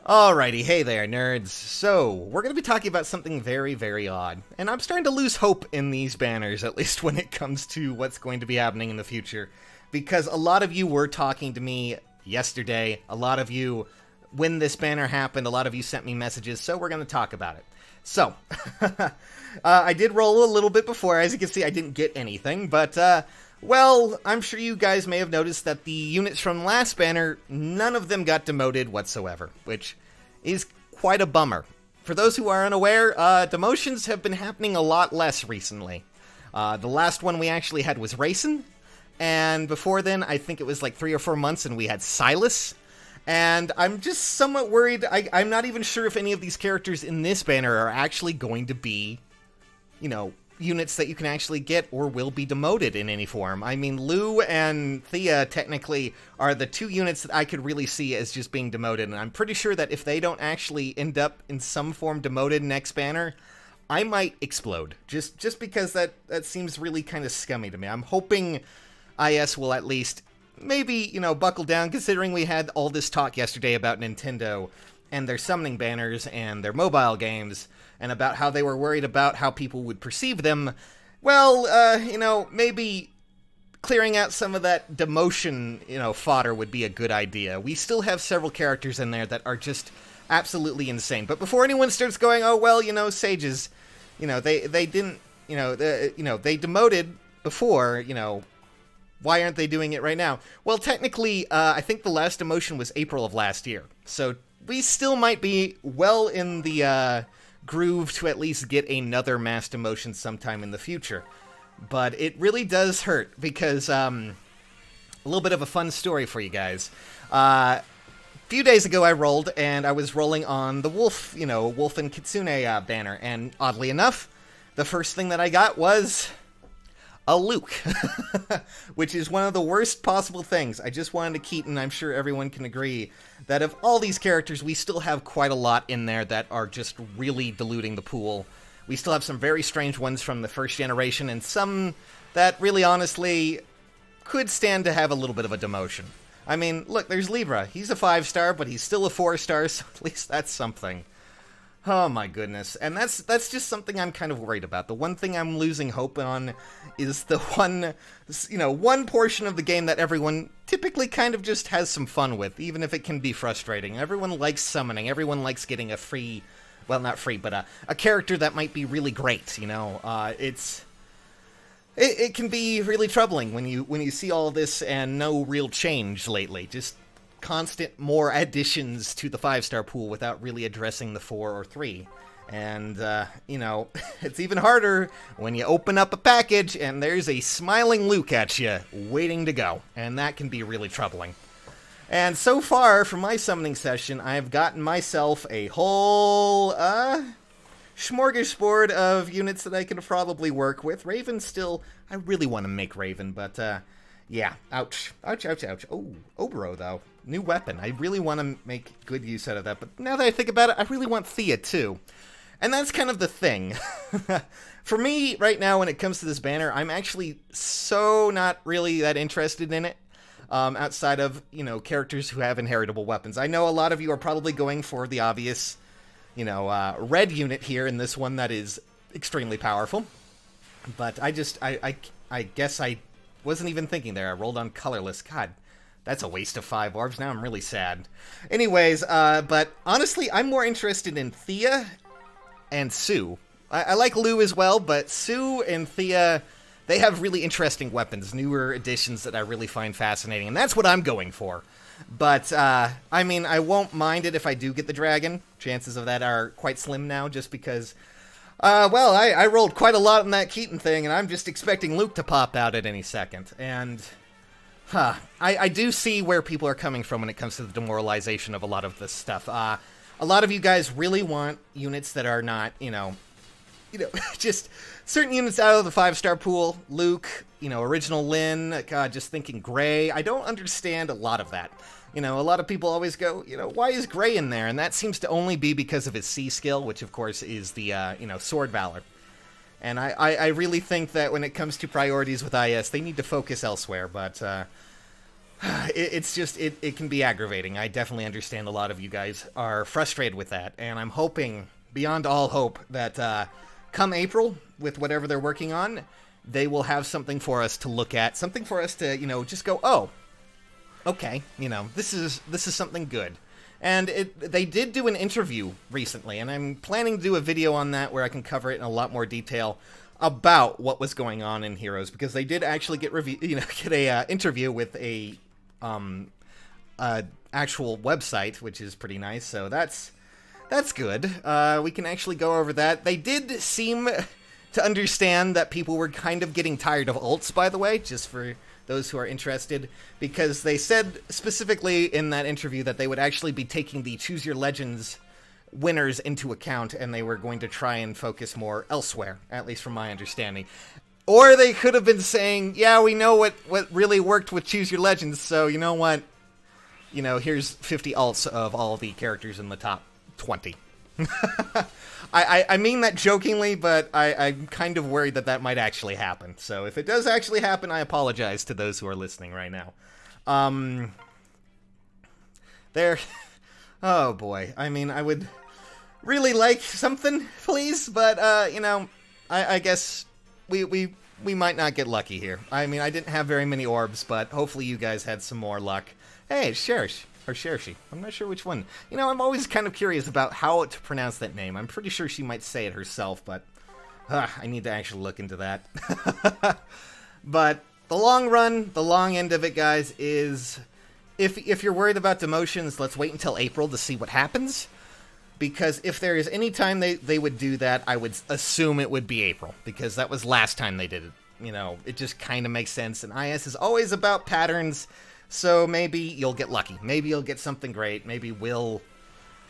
Alrighty, hey there, nerds. So, we're going to be talking about something very, very odd. And I'm starting to lose hope in these banners, at least when it comes to what's going to be happening in the future. Because a lot of you were talking to me yesterday, a lot of you, when this banner happened, a lot of you sent me messages, so we're going to talk about it. So, I did roll a little bit before. As you can see, I didn't get anything, but, well, I'm sure you guys may have noticed that the units from last banner, none of them got demoted whatsoever, which is quite a bummer. For those who are unaware, demotions have been happening a lot less recently. The last one we actually had was Racin', and before then, I think it was like 3 or 4 months, and we had Silas. And I'm just somewhat worried. I'm not even sure if any of these characters in this banner are actually going to be, you know, units that you can actually get or will be demoted in any form. I mean, Lou and Thea technically are the two units that I could really see as just being demoted, and I'm pretty sure that if they don't actually end up in some form demoted next banner, I might explode. Just because that seems really kind of scummy to me. I'm hoping IS will at least maybe, you know, buckle down, considering we had all this talk yesterday about Nintendo and their summoning banners and their mobile games, and about how they were worried about how people would perceive them. Well, you know, maybe clearing out some of that demotion, you know, fodder would be a good idea. We still have several characters in there that are just absolutely insane. But before anyone starts going, oh, well, you know, Sages, you know, they didn't, you know, they demoted before, you know, why aren't they doing it right now? Well, technically, I think the last demotion was April of last year. So we still might be well in the groove to at least get another mass demotion sometime in the future. But it really does hurt, because a little bit of a fun story for you guys. A few days ago I rolled, and I was rolling on the Wolf, you know, Wolf and Kitsune banner, and oddly enough, the first thing that I got was a Luke, which is one of the worst possible things. I just wanted to keep, and I'm sure everyone can agree, that of all these characters, we still have quite a lot in there that are just really diluting the pool. We still have some very strange ones from the first generation, and some that really honestly could stand to have a little bit of a demotion. I mean, look, there's Libra. He's a 5-star, but he's still a 4-star, so at least that's something. Oh my goodness, and that's just something I'm kind of worried about. The one thing I'm losing hope on is the one, you know, one portion of the game that everyone typically kind of just has some fun with, even if it can be frustrating. Everyone likes summoning, everyone likes getting a free, well, not free, but a character that might be really great, you know. It can be really troubling when you see all this and no real change lately. Just constant more additions to the 5-star pool without really addressing the 4 or 3. And, you know, it's even harder when you open up a package and there's a smiling Luke at you, waiting to go. And that can be really troubling. And so far, from my summoning session, I've gotten myself a whole, smorgasbord of units that I can probably work with. Raven still, I really want to make Raven, but, yeah, ouch. Ouch, ouch, ouch. Oh, Obro, though. New weapon. I really want to make good use out of that, but now that I think about it, I really want Thea, too. And that's kind of the thing. For me, right now, when it comes to this banner, I'm actually so not really that interested in it, outside of, you know, characters who have inheritable weapons. I know a lot of you are probably going for the obvious, you know, red unit here in this one that is extremely powerful. But I guess I wasn't even thinking there. I rolled on colorless. God, that's a waste of 5 orbs. Now I'm really sad. Anyways, but honestly, I'm more interested in Thea and Sue. I like Lou as well, but Sue and Thea, they have really interesting weapons, newer additions that I really find fascinating, and that's what I'm going for. But, I mean, I won't mind it if I do get the dragon. Chances of that are quite slim now, just because, well, I rolled quite a lot on that Keaton thing, and I'm just expecting Luke to pop out at any second. And, I do see where people are coming from when it comes to the demoralization of a lot of this stuff. A lot of you guys really want units that are not, you know, just certain units out of the 5-star pool. Luke, you know, original Lynn, God, just thinking Gray. I don't understand a lot of that. You know, a lot of people always go, you know, why is Gray in there? And that seems to only be because of his C skill, which of course is the, you know, Sword Valor. And I really think that when it comes to priorities with IS, they need to focus elsewhere, but, it's just, it can be aggravating. I definitely understand a lot of you guys are frustrated with that, and I'm hoping, beyond all hope, that come April, with whatever they're working on, they will have something for us to look at, something for us to, just go, oh, okay, this is something good. And they did do an interview recently, and I'm planning to do a video on that where I can cover it in a lot more detail about what was going on in Heroes, because they did actually get a interview with a actual website, which is pretty nice. So that's good. We can actually go over that. They did seem to understand that people were kind of getting tired of ults, by the way, just for those who are interested, because they said specifically in that interview that they would actually be taking the Choose Your Legends winners into account, and they were going to try and focus more elsewhere, at least from my understanding. Or they could have been saying, yeah, we know what really worked with Choose Your Legends, so you know what? Here's 50 alts of all the characters in the top 20. I mean that jokingly, but I'm kind of worried that might actually happen. So if it does actually happen, I apologize to those who are listening right now. Oh boy. I mean, I would really like something, please, but, I guess we might not get lucky here. I mean, I didn't have very many orbs, but hopefully you guys had some more luck. Hey, Cherish. Or Chershi. I'm not sure which one. I'm always kind of curious about how to pronounce that name. I'm pretty sure she might say it herself, but I need to actually look into that. But the long run, the long end of it, guys, is if you're worried about demotions, let's wait until April to see what happens. Because if there is any time they would do that, I would assume it would be April. Because that was last time they did it. It just kind of makes sense. And IS is always about patterns. So maybe you'll get lucky. Maybe you'll get something great. Maybe we'll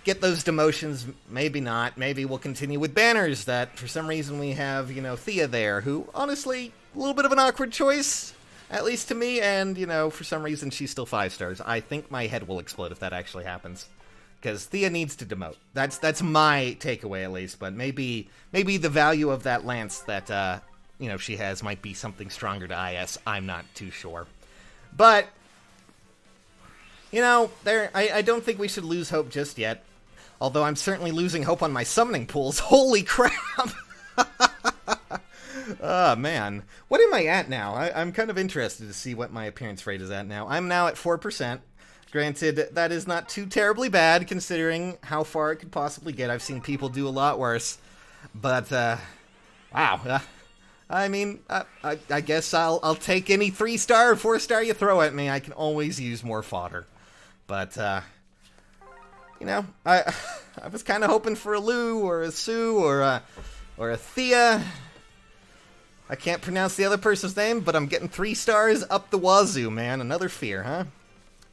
get those demotions. Maybe not. Maybe we'll continue with banners that, for some reason, we have, Thea there, who, honestly, a little bit of an awkward choice, at least to me, and, for some reason, she's still 5 stars. I think my head will explode if that actually happens. Because Thea needs to demote. That's my takeaway, at least, but maybe the value of that lance that, she has might be something stronger to IS. I'm not too sure. But I don't think we should lose hope just yet. Although I'm certainly losing hope on my summoning pools. Holy crap! Oh, man. What am I at now? I'm kind of interested to see what my appearance rate is at now. I'm now at 4%. Granted, that is not too terribly bad, considering how far it could possibly get. I've seen people do a lot worse. But, wow. I mean, I guess I'll take any 3-star or 4-star you throw at me. I can always use more fodder. But, I was kind of hoping for a Lou or a Sue or a Thea. I can't pronounce the other person's name, but I'm getting 3 stars up the wazoo, man. Another fear, huh?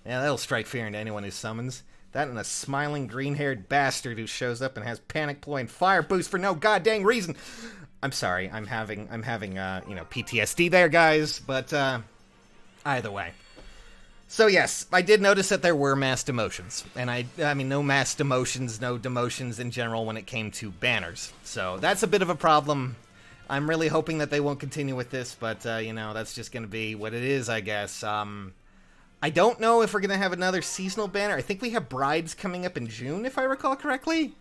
Yeah, that'll strike fear into anyone who summons. That and a smiling green-haired bastard who shows up and has panic ploy and fire boost for no goddamn reason. I'm sorry, I'm having PTSD there, guys, but, either way. So yes, I did notice that there were mass demotions, and I mean, no mass demotions, no demotions in general when it came to banners. So that's a bit of a problem. I'm really hoping that they won't continue with this, but, that's just going to be what it is, I guess. I don't know if we're going to have another seasonal banner. I think we have Brides coming up in June, if I recall correctly.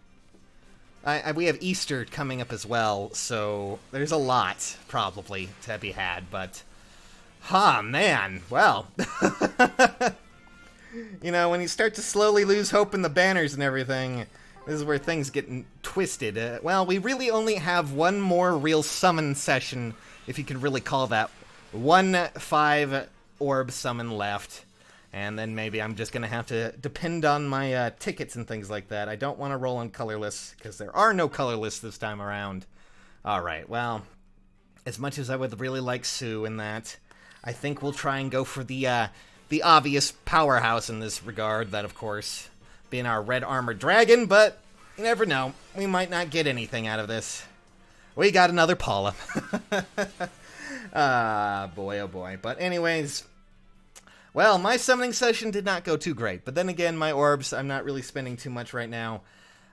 We have Easter coming up as well, so there's a lot, probably, to be had, but man, well. When you start to slowly lose hope in the banners and everything, this is where things get twisted. Well, we really only have one more real summon session, if you can really call that. 1 5-orb summon left. And then maybe I'm just going to have to depend on my tickets and things like that. I don't want to roll on colorless, because there are no colorless this time around. Alright, well, as much as I would really like Sue in that, I think we'll try and go for the obvious powerhouse in this regard, that, of course, being our red armored dragon, but you never know. We might not get anything out of this. We got another Paula. Boy, oh boy. But anyways, well, my summoning session did not go too great, but then again, my orbs, I'm not really spending too much right now.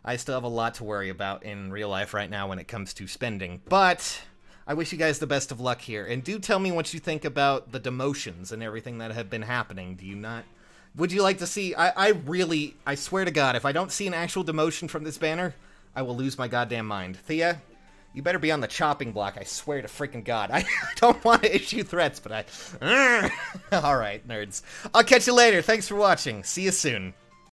I still have a lot to worry about in real life right now when it comes to spending, but I wish you guys the best of luck here. And do tell me what you think about the demotions and everything that have been happening. Do you not... Would you like to see... I swear to God, if I don't see an actual demotion from this banner, I will lose my goddamn mind. Thea, you better be on the chopping block, I swear to freaking God. I don't want to issue threats, but I... Alright, nerds. I'll catch you later. Thanks for watching. See you soon.